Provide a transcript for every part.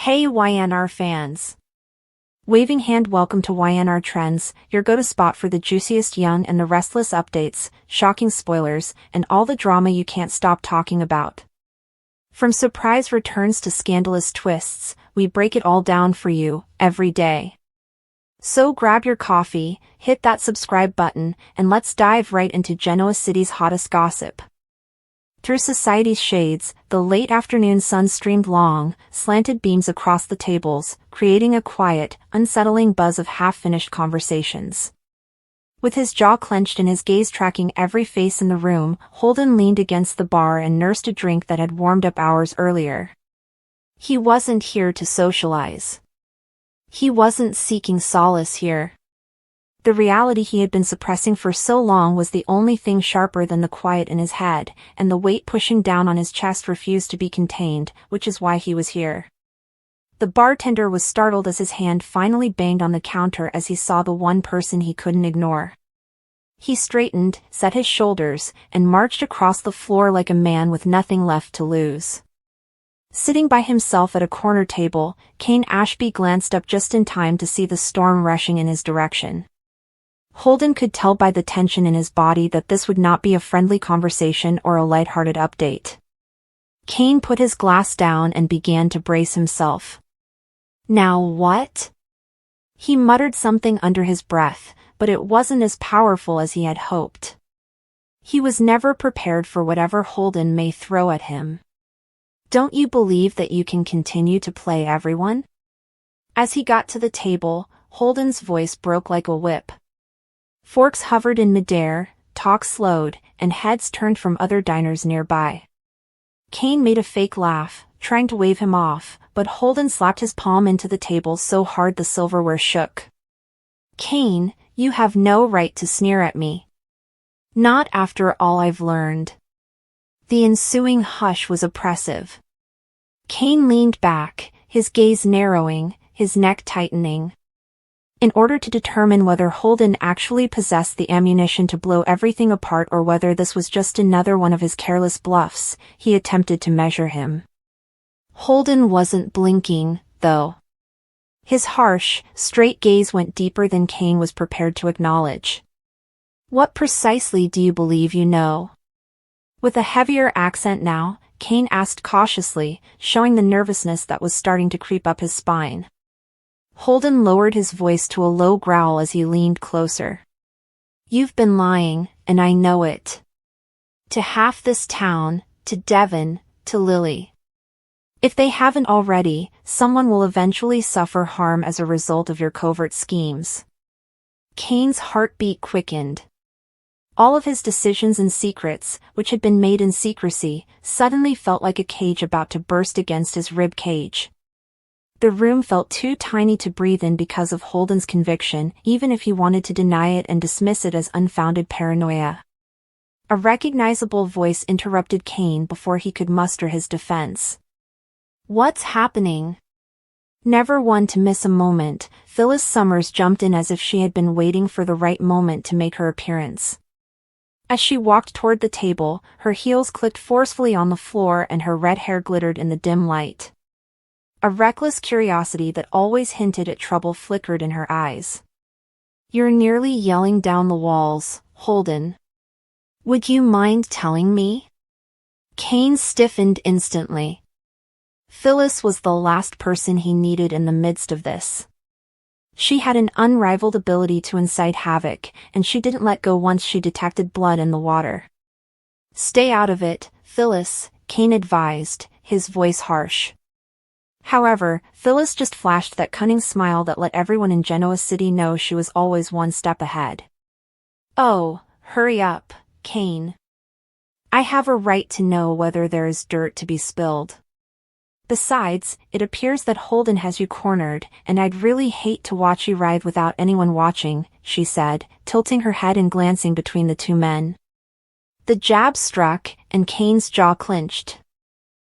Hey YNR fans! Waving hand, welcome to YNR Trends, your go-to spot for the juiciest young and the restless updates, shocking spoilers, and all the drama you can't stop talking about. From surprise returns to scandalous twists, we break it all down for you, every day. So grab your coffee, hit that subscribe button, and let's dive right into Genoa City's hottest gossip. Through society's shades, the late afternoon sun streamed long, slanted beams across the tables, creating a quiet, unsettling buzz of half-finished conversations. With his jaw clenched and his gaze tracking every face in the room, Holden leaned against the bar and nursed a drink that had warmed up hours earlier. He wasn't here to socialize. He wasn't seeking solace here. The reality he had been suppressing for so long was the only thing sharper than the quiet in his head, and the weight pushing down on his chest refused to be contained, which is why he was here. The bartender was startled as his hand finally banged on the counter as he saw the one person he couldn't ignore. He straightened, set his shoulders, and marched across the floor like a man with nothing left to lose. Sitting by himself at a corner table, Kane Ashby glanced up just in time to see the storm rushing in his direction. Holden could tell by the tension in his body that this would not be a friendly conversation or a lighthearted update. Kane put his glass down and began to brace himself. Now what? He muttered something under his breath, but it wasn't as powerful as he had hoped. He was never prepared for whatever Holden may throw at him. Don't you believe that you can continue to play everyone? As he got to the table, Holden's voice broke like a whip. Forks hovered in midair, talk slowed, and heads turned from other diners nearby. Kane made a fake laugh, trying to wave him off, but Holden slapped his palm into the table so hard the silverware shook. Kane, you have no right to sneer at me. Not after all I've learned. The ensuing hush was oppressive. Kane leaned back, his gaze narrowing, his neck tightening. In order to determine whether Holden actually possessed the ammunition to blow everything apart or whether this was just another one of his careless bluffs, he attempted to measure him. Holden wasn't blinking, though. His harsh, straight gaze went deeper than Kane was prepared to acknowledge. What precisely do you believe you know? With a heavier accent now, Kane asked cautiously, showing the nervousness that was starting to creep up his spine. Holden lowered his voice to a low growl as he leaned closer. You've been lying, and I know it. To half this town, to Devon, to Lily. If they haven't already, someone will eventually suffer harm as a result of your covert schemes. Kane's heartbeat quickened. All of his decisions and secrets, which had been made in secrecy, suddenly felt like a cage about to burst against his rib cage. The room felt too tiny to breathe in because of Holden's conviction, even if he wanted to deny it and dismiss it as unfounded paranoia. A recognizable voice interrupted Kane before he could muster his defense. What's happening? Never one to miss a moment, Phyllis Summers jumped in as if she had been waiting for the right moment to make her appearance. As she walked toward the table, her heels clicked forcefully on the floor and her red hair glittered in the dim light. A reckless curiosity that always hinted at trouble flickered in her eyes. You're nearly yelling down the walls, Holden. Would you mind telling me? Kane stiffened instantly. Phyllis was the last person he needed in the midst of this. She had an unrivaled ability to incite havoc, and she didn't let go once she detected blood in the water. Stay out of it, Phyllis, Kane advised, his voice harsh. However, Phyllis just flashed that cunning smile that let everyone in Genoa City know she was always one step ahead. Oh, hurry up, Kane. I have a right to know whether there is dirt to be spilled. Besides, it appears that Holden has you cornered, and I'd really hate to watch you writhe without anyone watching, she said, tilting her head and glancing between the two men. The jab struck, and Kane's jaw clenched.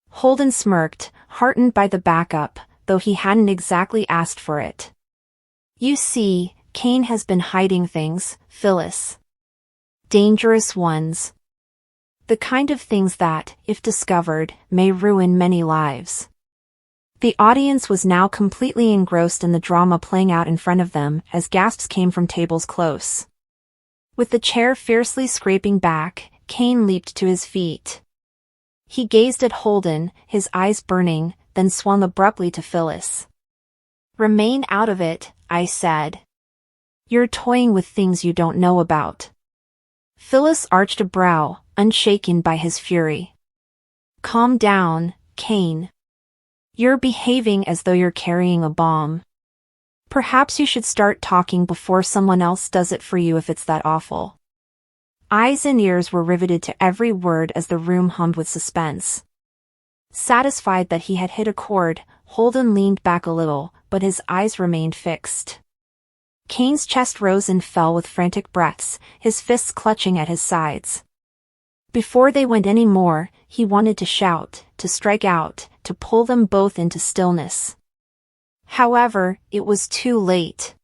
Holden smirked, heartened by the backup, though he hadn't exactly asked for it. You see, Kane has been hiding things, Phyllis. Dangerous ones. The kind of things that, if discovered, may ruin many lives. The audience was now completely engrossed in the drama playing out in front of them as gasps came from tables close. With the chair fiercely scraping back, Kane leaped to his feet. He gazed at Holden, his eyes burning, then swung abruptly to Phyllis. "Remain out of it," I said. "You're toying with things you don't know about." Phyllis arched a brow, unshaken by his fury. "Calm down, Kane. You're behaving as though you're carrying a bomb. Perhaps you should start talking before someone else does it for you if it's that awful." Eyes and ears were riveted to every word as the room hummed with suspense. Satisfied that he had hit a chord, Holden leaned back a little, but his eyes remained fixed. Kane's chest rose and fell with frantic breaths, his fists clutching at his sides. Before they went any more, he wanted to shout, to strike out, to pull them both into stillness. However, it was too late.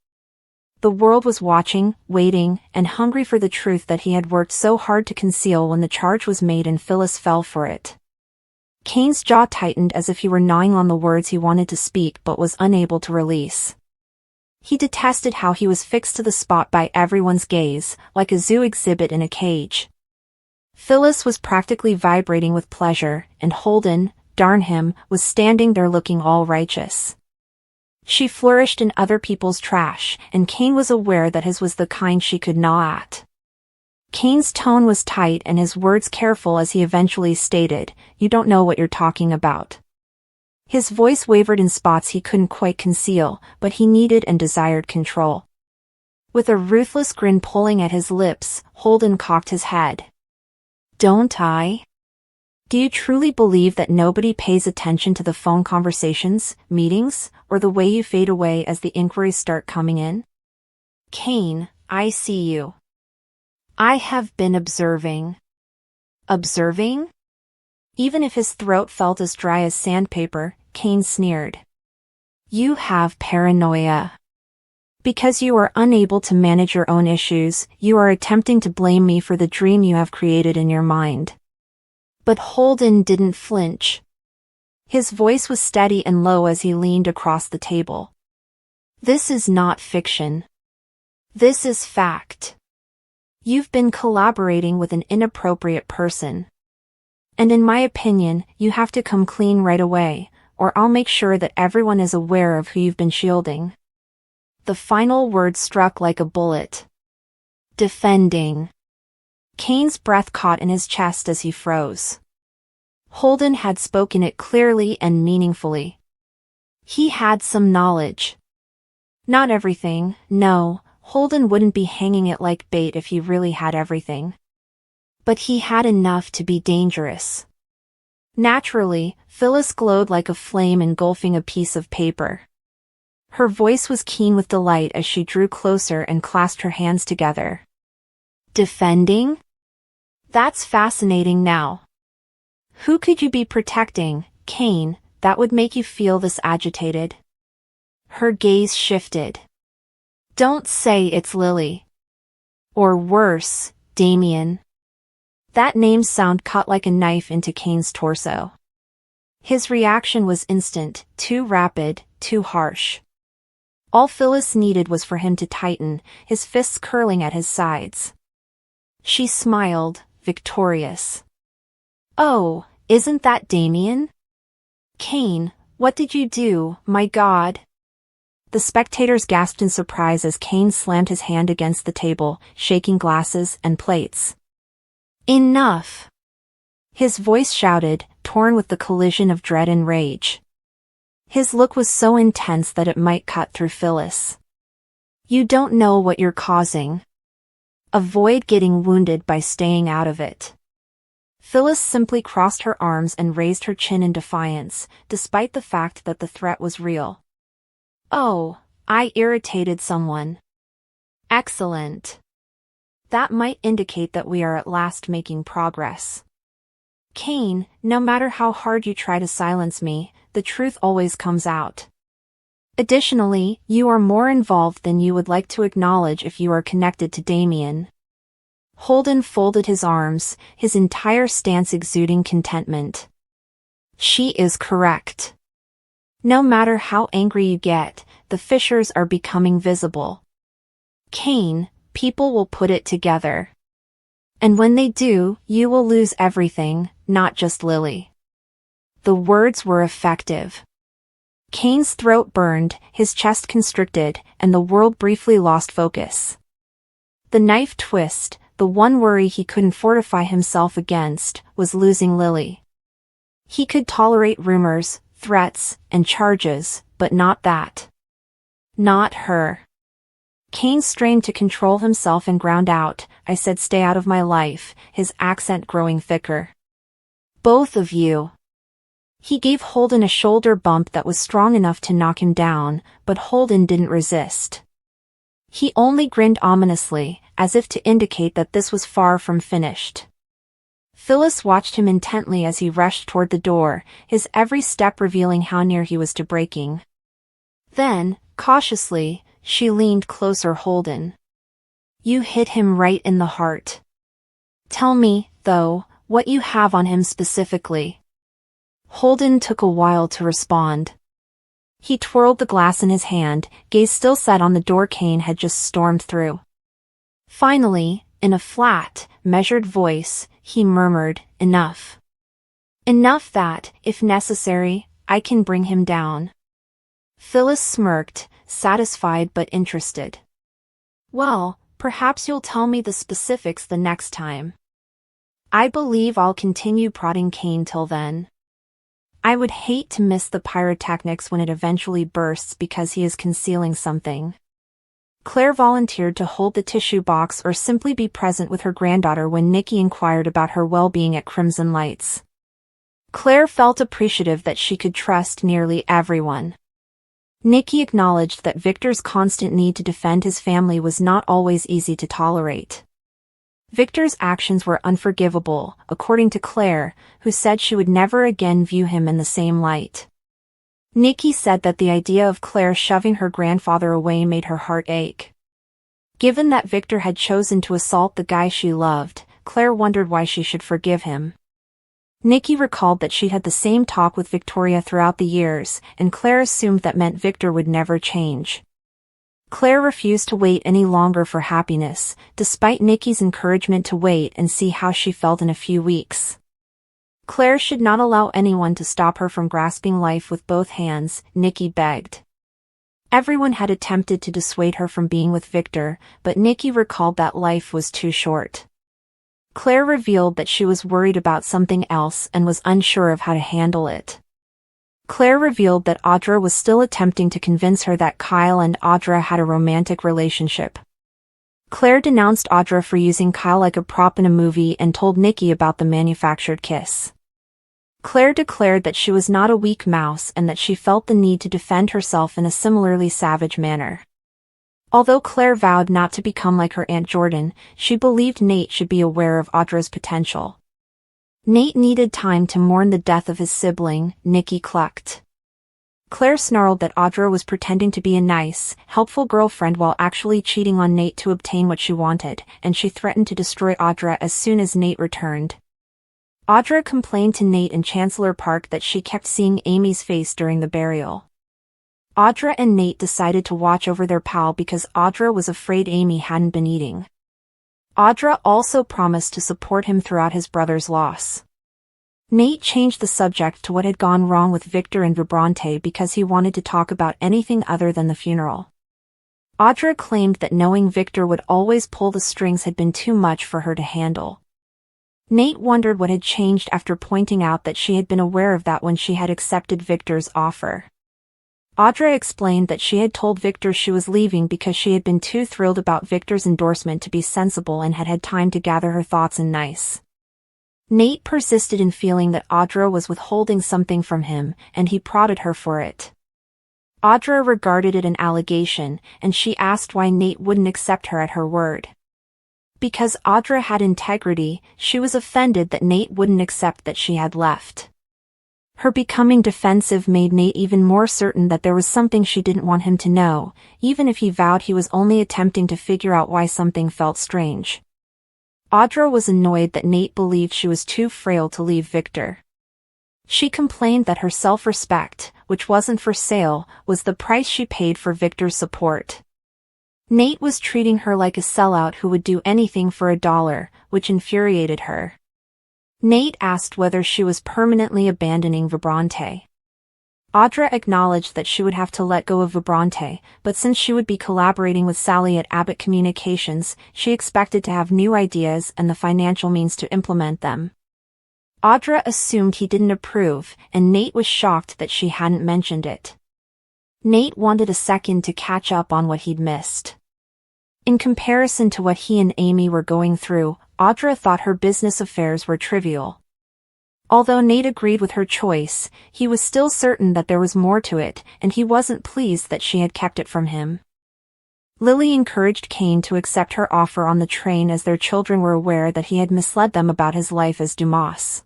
The world was watching, waiting, and hungry for the truth that he had worked so hard to conceal when the charge was made and Phyllis fell for it. Kane's jaw tightened as if he were gnawing on the words he wanted to speak but was unable to release. He detested how he was fixed to the spot by everyone's gaze, like a zoo exhibit in a cage. Phyllis was practically vibrating with pleasure, and Holden, darn him, was standing there looking all righteous. She flourished in other people's trash, and Kane was aware that his was the kind she could gnaw at. Kane's tone was tight and his words careful as he eventually stated, "You don't know what you're talking about." His voice wavered in spots he couldn't quite conceal, but he needed and desired control. With a ruthless grin pulling at his lips, Holden cocked his head. "Don't I? Do you truly believe that nobody pays attention to the phone conversations, meetings, or the way you fade away as the inquiries start coming in? Kane, I see you. I have been observing." Observing? Even if his throat felt as dry as sandpaper, Kane sneered. "You have paranoia. Because you are unable to manage your own issues, you are attempting to blame me for the dream you have created in your mind." But Holden didn't flinch. His voice was steady and low as he leaned across the table. "This is not fiction. This is fact. You've been collaborating with an inappropriate person. And in my opinion, you have to come clean right away, or I'll make sure that everyone is aware of who you've been shielding." The final word struck like a bullet. Defending. Kane's breath caught in his chest as he froze. Holden had spoken it clearly and meaningfully. He had some knowledge. Not everything, no, Holden wouldn't be hanging it like bait if he really had everything. But he had enough to be dangerous. Naturally, Phyllis glowed like a flame engulfing a piece of paper. Her voice was keen with delight as she drew closer and clasped her hands together. Defending? That's fascinating now. Who could you be protecting, Kane, that would make you feel this agitated? Her gaze shifted. Don't say it's Lily. Or worse, Damien. That name's sound cut like a knife into Kane's torso. His reaction was instant, too rapid, too harsh. All Phyllis needed was for him to tighten, his fists curling at his sides. She smiled, victorious. "Oh, isn't that Damien? Kane, what did you do, my God?" The spectators gasped in surprise as Kane slammed his hand against the table, shaking glasses and plates. "Enough!" His voice shouted, torn with the collision of dread and rage. His look was so intense that it might cut through Phyllis. "You don't know what you're causing. Avoid getting wounded by staying out of it." Phyllis simply crossed her arms and raised her chin in defiance, despite the fact that the threat was real. "Oh, I irritated someone. Excellent. That might indicate that we are at last making progress. Kane, no matter how hard you try to silence me, the truth always comes out. Additionally, you are more involved than you would like to acknowledge if you are connected to Damien." Holden folded his arms, his entire stance exuding contentment. "She is correct. No matter how angry you get, the fissures are becoming visible. Cain, people will put it together. And when they do, you will lose everything, not just Lily. The words were effective. Cain's throat burned, his chest constricted, and the world briefly lost focus. The knife twist, the one worry he couldn't fortify himself against, was losing Lily. He could tolerate rumors, threats, and charges, but not that. Not her. Cain strained to control himself and ground out, "I said stay out of my life," his accent growing thicker. "Both of you." He gave Holden a shoulder bump that was strong enough to knock him down, but Holden didn't resist. He only grinned ominously, as if to indicate that this was far from finished. Phyllis watched him intently as he rushed toward the door, his every step revealing how near he was to breaking. Then, cautiously, she leaned closer. "Holden. You hit him right in the heart. Tell me, though, what you have on him specifically." Holden took a while to respond. He twirled the glass in his hand, gaze still set on the door Cain had just stormed through. Finally, in a flat, measured voice, he murmured, "Enough. Enough that, if necessary, I can bring him down." Phyllis smirked, satisfied but interested. "Well, perhaps you'll tell me the specifics the next time. I believe I'll continue prodding Cain till then. I would hate to miss the pyrotechnics when it eventually bursts because he is concealing something." Claire volunteered to hold the tissue box or simply be present with her granddaughter when Nikki inquired about her well-being at Crimson Lights. Claire felt appreciative that she could trust nearly everyone. Nikki acknowledged that Victor's constant need to defend his family was not always easy to tolerate. Victor's actions were unforgivable, according to Claire, who said she would never again view him in the same light. Nikki said that the idea of Claire shoving her grandfather away made her heart ache. Given that Victor had chosen to assault the guy she loved, Claire wondered why she should forgive him. Nikki recalled that she had the same talk with Victoria throughout the years, and Claire assumed that meant Victor would never change. Claire refused to wait any longer for happiness, despite Nikki's encouragement to wait and see how she felt in a few weeks. Claire should not allow anyone to stop her from grasping life with both hands, Nikki begged. Everyone had attempted to dissuade her from being with Victor, but Nikki recalled that life was too short. Claire revealed that she was worried about something else and was unsure of how to handle it. Claire revealed that Audra was still attempting to convince her that Kyle and Audra had a romantic relationship. Claire denounced Audra for using Kyle like a prop in a movie and told Nikki about the manufactured kiss. Claire declared that she was not a weak mouse and that she felt the need to defend herself in a similarly savage manner. Although Claire vowed not to become like her Aunt Jordan, she believed Nate should be aware of Audra's potential. Nate needed time to mourn the death of his sibling, Nikki clucked. Claire snarled that Audra was pretending to be a nice, helpful girlfriend while actually cheating on Nate to obtain what she wanted, and she threatened to destroy Audra as soon as Nate returned. Audra complained to Nate in Chancellor Park that she kept seeing Amy's face during the burial. Audra and Nate decided to watch over their pal because Audra was afraid Amy hadn't been eating. Audra also promised to support him throughout his brother's loss. Nate changed the subject to what had gone wrong with Victor and Vibrante because he wanted to talk about anything other than the funeral. Audra claimed that knowing Victor would always pull the strings had been too much for her to handle. Nate wondered what had changed after pointing out that she had been aware of that when she had accepted Victor's offer. Audra explained that she had told Victor she was leaving because she had been too thrilled about Victor's endorsement to be sensible and had had time to gather her thoughts and nice. Nate persisted in feeling that Audra was withholding something from him, and he prodded her for it. Audra regarded it an allegation, and she asked why Nate wouldn't accept her at her word. Because Audra had integrity, she was offended that Nate wouldn't accept that she had left. Her becoming defensive made Nate even more certain that there was something she didn't want him to know, even if he vowed he was only attempting to figure out why something felt strange. Audra was annoyed that Nate believed she was too frail to leave Victor. She complained that her self-respect, which wasn't for sale, was the price she paid for Victor's support. Nate was treating her like a sellout who would do anything for $1, which infuriated her. Nate asked whether she was permanently abandoning Vibrante. Audra acknowledged that she would have to let go of Vibrante, but since she would be collaborating with Sally at Abbott Communications, she expected to have new ideas and the financial means to implement them. Audra assumed he didn't approve, and Nate was shocked that she hadn't mentioned it. Nate wanted a second to catch up on what he'd missed. In comparison to what he and Amy were going through, Audra thought her business affairs were trivial. Although Nate agreed with her choice, he was still certain that there was more to it, and he wasn't pleased that she had kept it from him. Lily encouraged Kane to accept her offer on the train as their children were aware that he had misled them about his life as Dumas.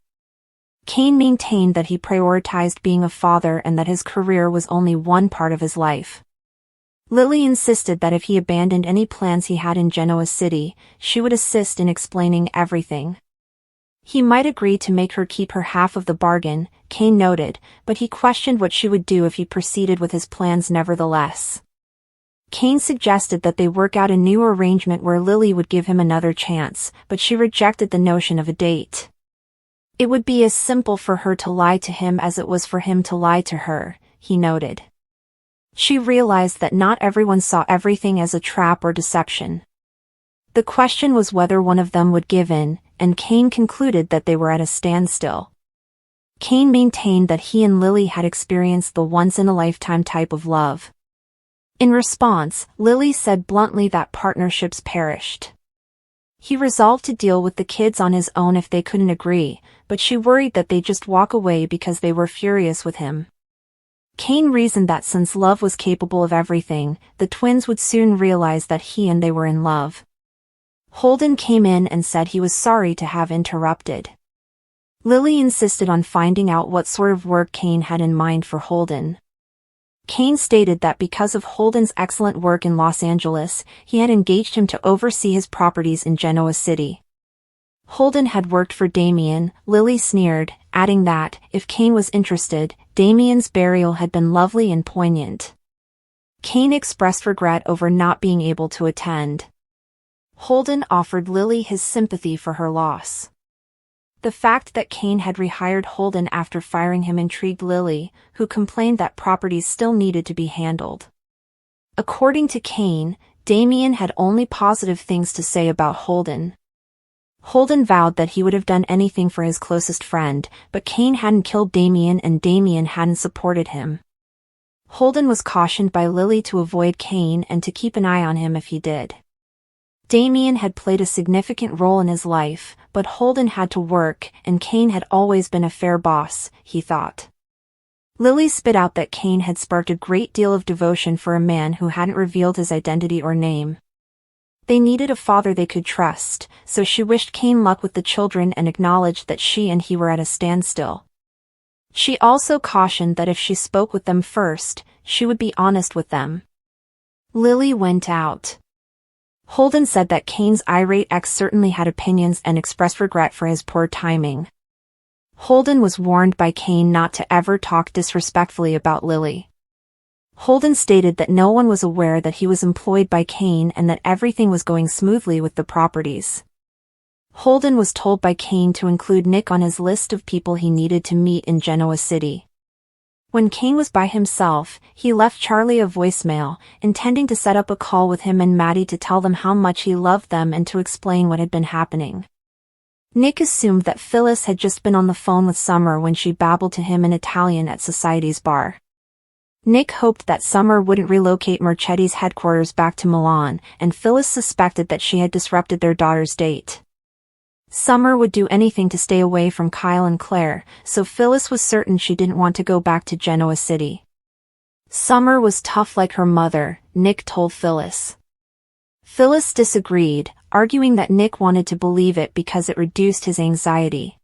Kane maintained that he prioritized being a father and that his career was only one part of his life. Lily insisted that if he abandoned any plans he had in Genoa City, she would assist in explaining everything. He might agree to make her keep her half of the bargain, Kane noted, but he questioned what she would do if he proceeded with his plans nevertheless. Kane suggested that they work out a new arrangement where Lily would give him another chance, but she rejected the notion of a date. It would be as simple for her to lie to him as it was for him to lie to her, he noted. She realized that not everyone saw everything as a trap or deception. The question was whether one of them would give in, and Kane concluded that they were at a standstill. Kane maintained that he and Lily had experienced the once-in-a-lifetime type of love. In response, Lily said bluntly that partnerships perished. He resolved to deal with the kids on his own if they couldn't agree, but she worried that they'd just walk away because they were furious with him. Kane reasoned that since love was capable of everything, the twins would soon realize that he and they were in love. Holden came in and said he was sorry to have interrupted. Lily insisted on finding out what sort of work Kane had in mind for Holden. Kane stated that because of Holden's excellent work in Los Angeles, he had engaged him to oversee his properties in Genoa City. Holden had worked for Damien, Lily sneered, adding that, if Kane was interested, Damien's burial had been lovely and poignant. Kane expressed regret over not being able to attend. Holden offered Lily his sympathy for her loss. The fact that Kane had rehired Holden after firing him intrigued Lily, who complained that properties still needed to be handled. According to Kane, Damien had only positive things to say about Holden. Holden vowed that he would have done anything for his closest friend, but Kane hadn't killed Damien and Damien hadn't supported him. Holden was cautioned by Lily to avoid Kane and to keep an eye on him if he did. Damien had played a significant role in his life, but Holden had to work, and Kane had always been a fair boss, he thought. Lily spit out that Kane had sparked a great deal of devotion for a man who hadn't revealed his identity or name. They needed a father they could trust, so she wished Kane luck with the children and acknowledged that she and he were at a standstill. She also cautioned that if she spoke with them first, she would be honest with them. Lily went out. Holden said that Kane's irate ex certainly had opinions and expressed regret for his poor timing. Holden was warned by Kane not to ever talk disrespectfully about Lily. Holden stated that no one was aware that he was employed by Kane and that everything was going smoothly with the properties. Holden was told by Kane to include Nick on his list of people he needed to meet in Genoa City. When Kane was by himself, he left Charlie a voicemail, intending to set up a call with him and Maddie to tell them how much he loved them and to explain what had been happening. Nick assumed that Phyllis had just been on the phone with Summer when she babbled to him in Italian at Society's bar. Nick hoped that Summer wouldn't relocate Marchetti's headquarters back to Milan, and Phyllis suspected that she had disrupted their daughter's date. Summer would do anything to stay away from Kyle and Claire, so Phyllis was certain she didn't want to go back to Genoa City. Summer was tough like her mother, Nick told Phyllis. Phyllis disagreed, arguing that Nick wanted to believe it because it reduced his anxiety.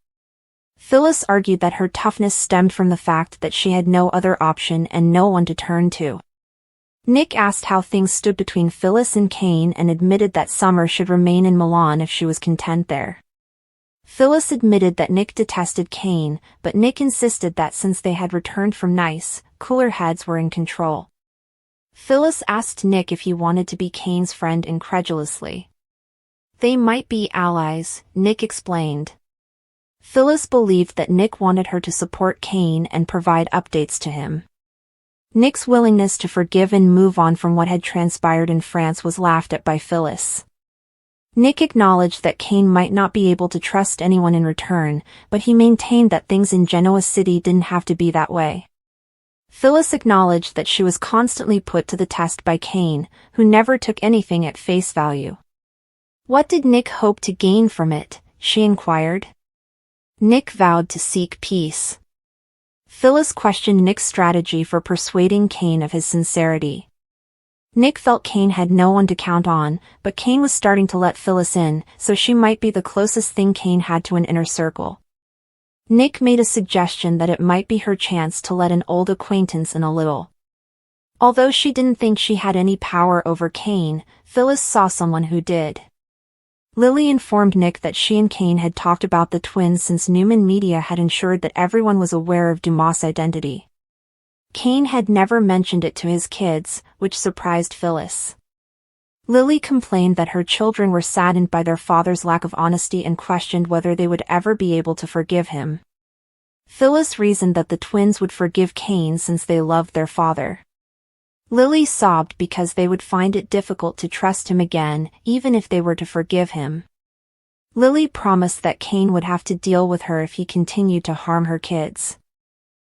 Phyllis argued that her toughness stemmed from the fact that she had no other option and no one to turn to. Nick asked how things stood between Phyllis and Kane and admitted that Summer should remain in Milan if she was content there. Phyllis admitted that Nick detested Cain, but Nick insisted that since they had returned from nice, cooler heads were in control. Phyllis asked Nick if he wanted to be Cain's friend incredulously. They might be allies, Nick explained. Phyllis believed that Nick wanted her to support Cain and provide updates to him. Nick's willingness to forgive and move on from what had transpired in France was laughed at by Phyllis. Nick acknowledged that Cain might not be able to trust anyone in return, but he maintained that things in Genoa City didn't have to be that way. Phyllis acknowledged that she was constantly put to the test by Cain, who never took anything at face value. What did Nick hope to gain from it? She inquired. Nick vowed to seek peace. Phyllis questioned Nick's strategy for persuading Cain of his sincerity. Nick felt Cain had no one to count on, but Cain was starting to let Phyllis in, so she might be the closest thing Cain had to an inner circle. Nick made a suggestion that it might be her chance to let an old acquaintance in a little. Although she didn't think she had any power over Cain, Phyllis saw someone who did. Lily informed Nick that she and Cain had talked about the twins since Newman Media had ensured that everyone was aware of Dumas' identity. Cain had never mentioned it to his kids, which surprised Phyllis. Lily complained that her children were saddened by their father's lack of honesty and questioned whether they would ever be able to forgive him. Phyllis reasoned that the twins would forgive Cain since they loved their father. Lily sobbed because they would find it difficult to trust him again, even if they were to forgive him. Lily promised that Cain would have to deal with her if he continued to harm her kids.